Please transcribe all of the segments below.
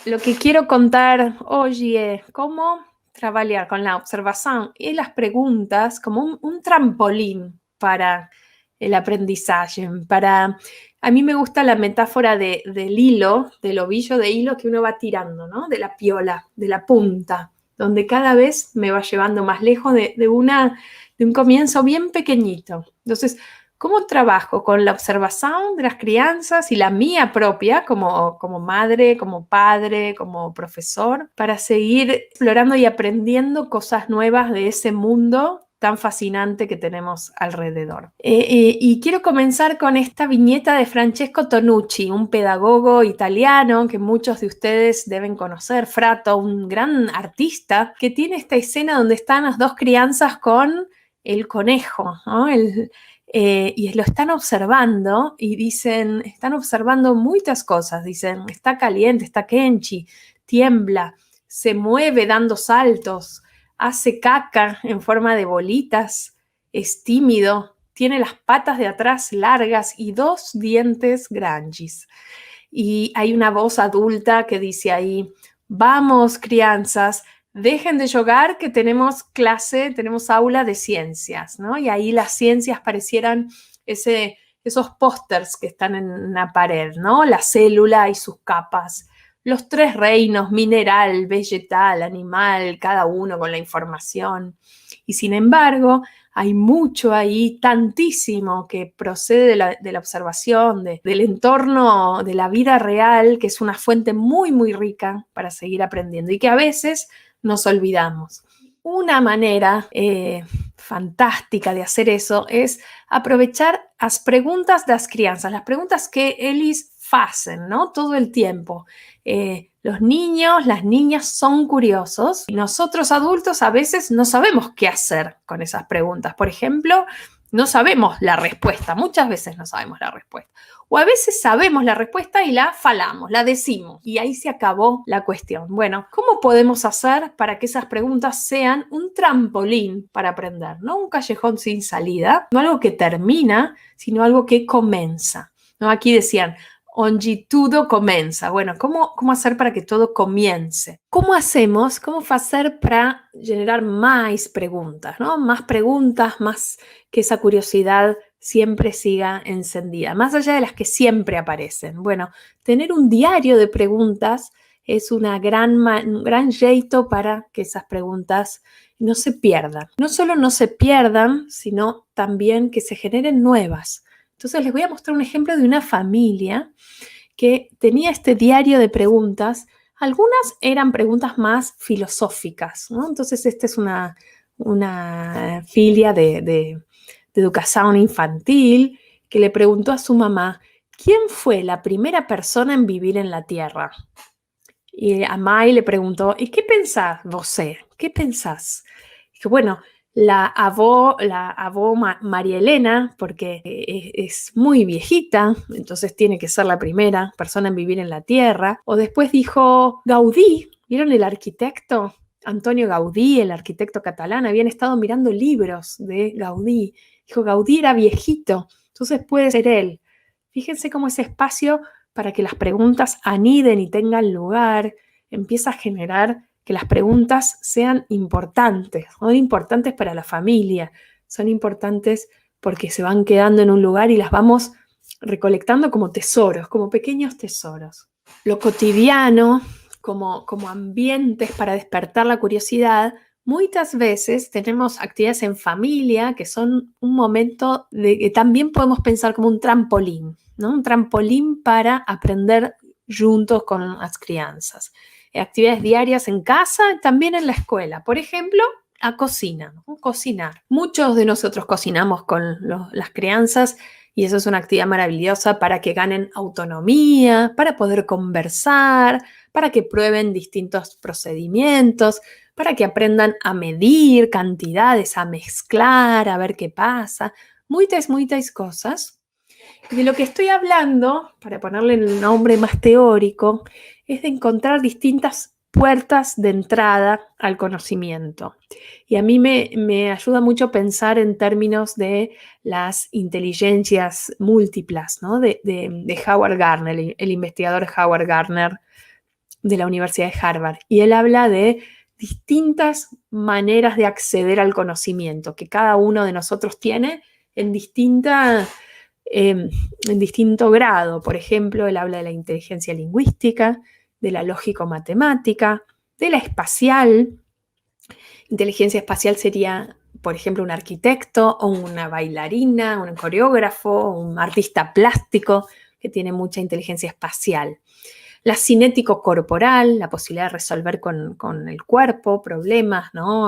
Lo que quiero contar hoy es cómo trabajar con la observación y las preguntas como un trampolín para el aprendizaje. A mí me gusta la metáfora del hilo, del ovillo de hilo que uno va tirando, ¿no? De la piola, de la punta, donde cada vez me va llevando más lejos de un comienzo bien pequeñito. Entonces, ¿cómo trabajo con la observación de las crianzas y la mía propia como madre, como padre, como profesor, para seguir explorando y aprendiendo cosas nuevas de ese mundo tan fascinante que tenemos alrededor? Y quiero comenzar con esta viñeta de Francesco Tonucci, un pedagogo italiano que muchos de ustedes deben conocer, Frato, un gran artista, que tiene esta escena donde están las dos crianzas con el conejo, ¿no? Y lo están observando y dicen, están observando muchas cosas, dicen, está caliente, está kenchi, tiembla, se mueve dando saltos, hace caca en forma de bolitas, es tímido, tiene las patas de atrás largas y dos dientes grandes. Y hay una voz adulta que dice ahí, vamos, crianzas, dejen de jugar que tenemos clase, tenemos aula de ciencias, ¿no? Y ahí las ciencias parecieran esos pósters que están en la pared, ¿no? La célula y sus capas, los tres reinos, mineral, vegetal, animal, cada uno con la información. Y sin embargo, hay mucho ahí, tantísimo que procede de la observación, del entorno, de la vida real, que es una fuente muy, muy rica para seguir aprendiendo y que a veces nos olvidamos. Una manera fantástica de hacer eso es aprovechar las preguntas de las crianzas, las preguntas que ellos hacen, ¿no? Todo el tiempo. Los niños, las niñas son curiosos y nosotros adultos a veces no sabemos qué hacer con esas preguntas. Por ejemplo, no sabemos la respuesta, muchas veces no sabemos la respuesta. O a veces sabemos la respuesta y la falamos, la decimos y ahí se acabó la cuestión. Bueno, ¿cómo podemos hacer para que esas preguntas sean un trampolín para aprender? No un callejón sin salida, no algo que termina, sino algo que comienza. ¿No? Aquí decían, onde todo comienza. Bueno, ¿cómo hacer para que todo comience? ¿Cómo hacemos? ¿Cómo hacer para generar más preguntas? ¿No? Más preguntas, más que esa curiosidad siempre siga encendida, más allá de las que siempre aparecen. Bueno, tener un diario de preguntas es un gran jeito para que esas preguntas no se pierdan. No solo no se pierdan, sino también que se generen nuevas. Entonces les voy a mostrar un ejemplo de una familia que tenía este diario de preguntas. Algunas eran preguntas más filosóficas, ¿no? Entonces esta es una filia de educación infantil que le preguntó a su mamá, ¿quién fue la primera persona en vivir en la Tierra? Y a Mai le preguntó, ¿y qué pensás vos? ¿Qué pensás? Dijo, bueno, la avó María Elena, porque es muy viejita, entonces tiene que ser la primera persona en vivir en la Tierra. O después dijo Gaudí, ¿vieron el arquitecto? Antonio Gaudí, el arquitecto catalán, habían estado mirando libros de Gaudí. Dijo, Gaudí era viejito, entonces puede ser él. Fíjense cómo ese espacio para que las preguntas aniden y tengan lugar empieza a generar que las preguntas sean importantes, son importantes para la familia, son importantes porque se van quedando en un lugar y las vamos recolectando como tesoros, como pequeños tesoros. Lo cotidiano, como ambientes para despertar la curiosidad, muchas veces tenemos actividades en familia que son un momento de que también podemos pensar como un trampolín, ¿no? Un trampolín para aprender juntos con las crianzas. Actividades diarias en casa, también en la escuela. Por ejemplo, a cocina, ¿no? Cocinar. Muchos de nosotros cocinamos con las crianzas y eso es una actividad maravillosa para que ganen autonomía, para poder conversar, para que prueben distintos procedimientos, para que aprendan a medir cantidades, a mezclar, a ver qué pasa. Muchas cosas. Y de lo que estoy hablando, para ponerle el nombre más teórico, es de encontrar distintas puertas de entrada al conocimiento. Y a mí me ayuda mucho pensar en términos de las inteligencias múltiplas, ¿no? de Howard Gardner, el investigador Howard Gardner, de la Universidad de Harvard y él habla de distintas maneras de acceder al conocimiento que cada uno de nosotros tiene en distinto grado. Por ejemplo, él habla de la inteligencia lingüística, de la lógico-matemática, de la espacial. Inteligencia espacial sería, por ejemplo, un arquitecto o una bailarina, un coreógrafo, un artista plástico que tiene mucha inteligencia espacial. La cinético corporal, la posibilidad de resolver con el cuerpo problemas, ¿no?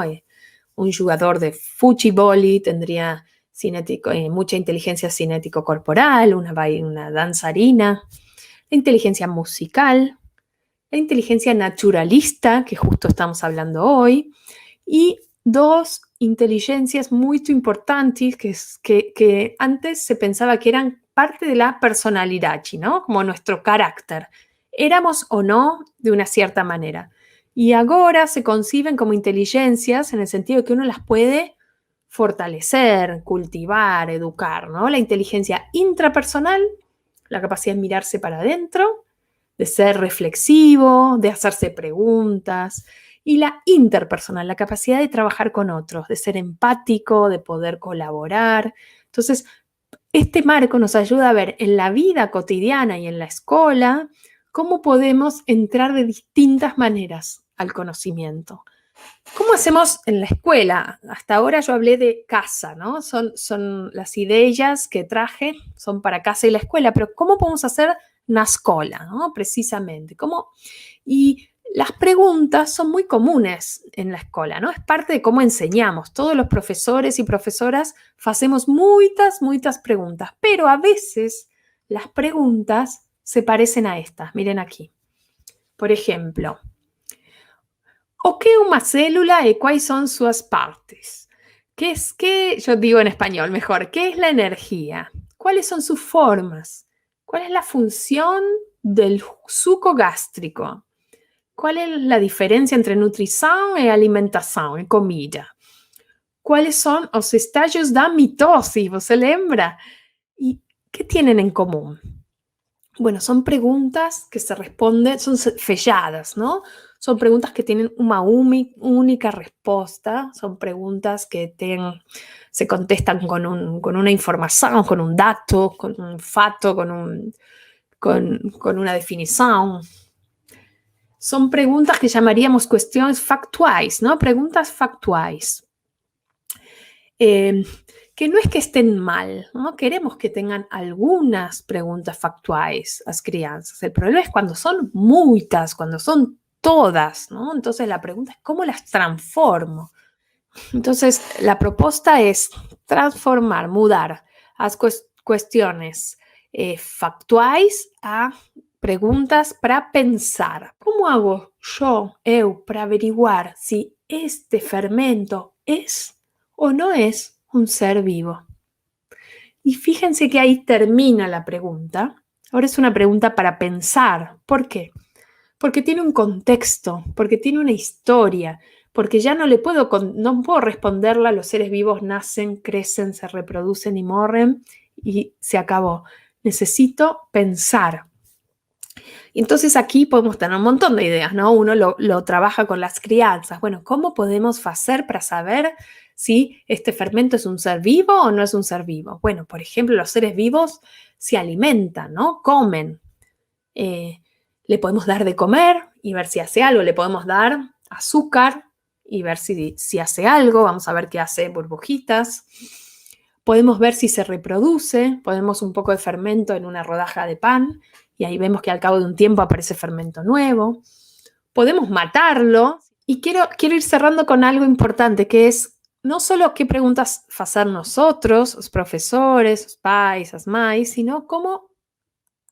Un jugador de fuchiboli tendría mucha inteligencia cinético corporal, una danzarina. La inteligencia musical, la inteligencia naturalista, que justo estamos hablando hoy, y dos inteligencias muy importantes que antes se pensaba que eran parte de la personalidad, ¿no? Como nuestro carácter. Éramos o no de una cierta manera. Y ahora se conciben como inteligencias en el sentido de que uno las puede fortalecer, cultivar, educar, ¿no? La inteligencia intrapersonal, la capacidad de mirarse para adentro, de ser reflexivo, de hacerse preguntas, y la interpersonal, la capacidad de trabajar con otros, de ser empático, de poder colaborar. Entonces, este marco nos ayuda a ver en la vida cotidiana y en la escuela cómo podemos entrar de distintas maneras al conocimiento. ¿Cómo hacemos en la escuela? Hasta ahora yo hablé de casa, ¿no? Son las ideas que traje, son para casa y la escuela, pero ¿cómo podemos hacer una escuela, ¿no? Precisamente. Y las preguntas son muy comunes en la escuela, ¿no? Es parte de cómo enseñamos. Todos los profesores y profesoras hacemos muchas preguntas, pero a veces las preguntas se parecen a estas. Miren aquí. Por ejemplo, ¿o qué es una célula y cuáles son sus partes? Yo digo en español mejor, ¿qué es la energía? ¿Cuáles son sus formas? ¿Cuál es la función del suco gástrico? ¿Cuál es la diferencia entre nutrición y alimentación y comida? ¿Cuáles son los estadios de mitosis? ¿Se lembra? ¿Y qué tienen en común? Bueno, son preguntas que se responden, son fechadas, ¿no? Son preguntas que tienen una única respuesta, son preguntas que se contestan con una información, con un dato, con un fato, con una definición. Son preguntas que llamaríamos cuestiones factuales, ¿no? Preguntas factuales. Que no es que estén mal, ¿no? Queremos que tengan algunas preguntas factuales las crianzas. El problema es cuando son muchas, cuando son todas, ¿no? Entonces la pregunta es ¿cómo las transformo? Entonces la propuesta es transformar, mudar las cuestiones factuales a preguntas para pensar. ¿Cómo hago eu, para averiguar si este fermento es o no es un ser vivo? Y fíjense que ahí termina la pregunta. Ahora es una pregunta para pensar. ¿Por qué? Porque tiene un contexto, porque tiene una historia, porque ya no puedo responderla, los seres vivos nacen, crecen, se reproducen y mueren y se acabó. Necesito pensar. Y entonces aquí podemos tener un montón de ideas, ¿no? Uno lo trabaja con las crianzas. Bueno, ¿cómo podemos hacer para saber si este fermento es un ser vivo o no es un ser vivo? Bueno, por ejemplo, los seres vivos se alimentan, ¿no? Comen. Le podemos dar de comer y ver si hace algo. Le podemos dar azúcar y ver si hace algo. Vamos a ver qué hace burbujitas. Podemos ver si se reproduce. Ponemos un poco de fermento en una rodaja de pan y ahí vemos que al cabo de un tiempo aparece fermento nuevo. Podemos matarlo. Y quiero ir cerrando con algo importante, que es no solo qué preguntas hacer nosotros, los profesores, los pais, las mais, sino cómo,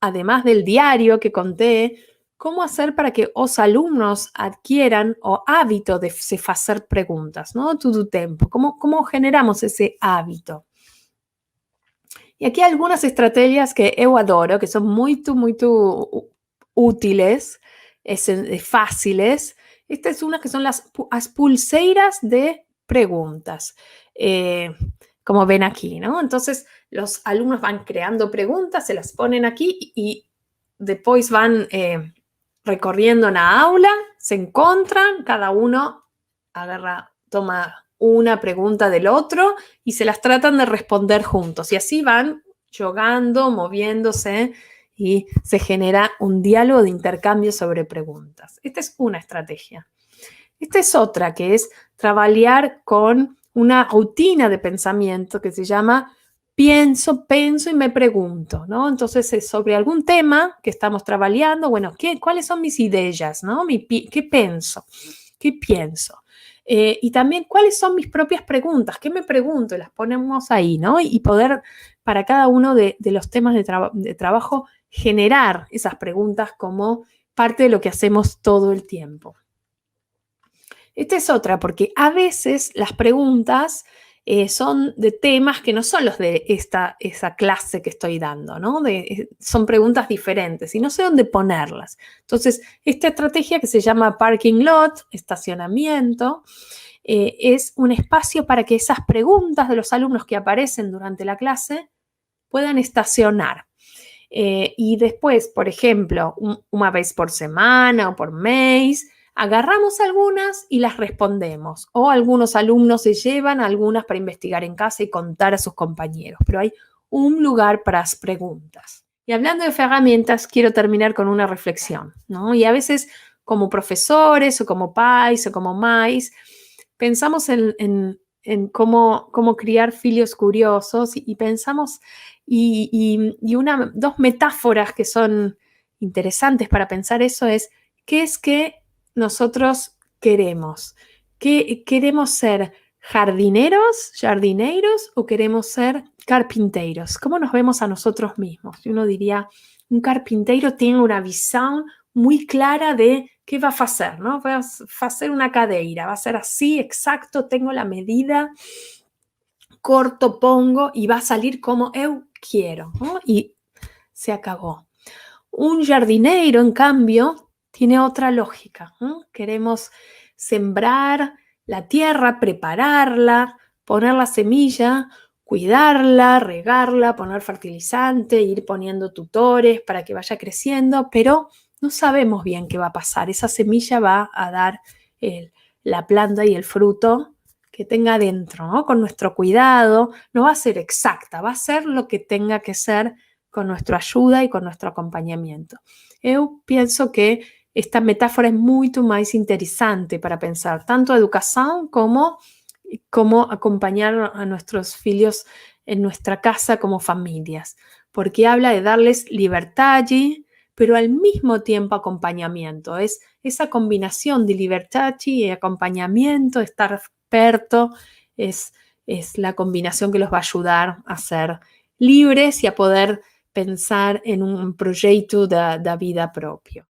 además del diario que conté, cómo hacer para que los alumnos adquieran o hábito de se hacer preguntas, ¿no? Todo el tiempo. ¿Cómo generamos ese hábito? Y aquí hay algunas estrategias que eu adoro, que son muy útiles, fáciles. Esta es una que son las pulseiras de preguntas, como ven aquí, ¿no? Entonces, los alumnos van creando preguntas, se las ponen aquí y después van recorriendo una aula, se encuentran, cada uno toma una pregunta del otro y se las tratan de responder juntos. Y así van jugando, moviéndose y se genera un diálogo de intercambio sobre preguntas. Esta es una estrategia. Esta es otra, que es trabajar con una rutina de pensamiento que se llama pienso y me pregunto, ¿no? Entonces, es sobre algún tema que estamos trabajando, bueno, ¿cuáles son mis ideas, ¿no? ¿Qué pienso? ¿Qué pienso? Y también, ¿cuáles son mis propias preguntas? ¿Qué me pregunto? Las ponemos ahí, ¿no? Y poder, para cada uno de los temas de trabajo, generar esas preguntas como parte de lo que hacemos todo el tiempo. Esta es otra, porque a veces las preguntas son de temas que no son los de esa clase que estoy dando, ¿no? Son preguntas diferentes y no sé dónde ponerlas. Entonces, esta estrategia que se llama parking lot, estacionamiento, es un espacio para que esas preguntas de los alumnos que aparecen durante la clase puedan estacionar. Y después, por ejemplo, una vez por semana o por mes, agarramos algunas y las respondemos. O algunos alumnos se llevan algunas para investigar en casa y contar a sus compañeros. Pero hay un lugar para las preguntas. Y hablando de herramientas, quiero terminar con una reflexión, ¿no? Y a veces, como profesores o como pais o como mais, pensamos en cómo criar filios curiosos y pensamos y dos metáforas que son interesantes para pensar eso es, ¿qué es que nosotros queremos? ¿Queremos ser jardineros o queremos ser carpinteros? ¿Cómo nos vemos a nosotros mismos? Y uno diría, un carpintero tiene una visión muy clara de qué va a hacer, ¿no? Va a hacer una cadeira, va a ser así, exacto, tengo la medida, corto, pongo y va a salir como eu quiero, ¿no? Y se acabó. Un jardinero, en cambio, tiene otra lógica, ¿no? Queremos sembrar la tierra, prepararla, poner la semilla, cuidarla, regarla, poner fertilizante, ir poniendo tutores para que vaya creciendo, pero no sabemos bien qué va a pasar. Esa semilla va a dar la planta y el fruto que tenga dentro, ¿no? Con nuestro cuidado, no va a ser exacta, va a ser lo que tenga que ser con nuestra ayuda y con nuestro acompañamiento. Eu pienso que esta metáfora es mucho más interesante para pensar tanto educación como acompañar a nuestros hijos en nuestra casa como familias, porque habla de darles libertad allí, pero al mismo tiempo acompañamiento. Es esa combinación de libertad y acompañamiento, estar experto, es la combinación que los va a ayudar a ser libres y a poder pensar en un proyecto de vida propio.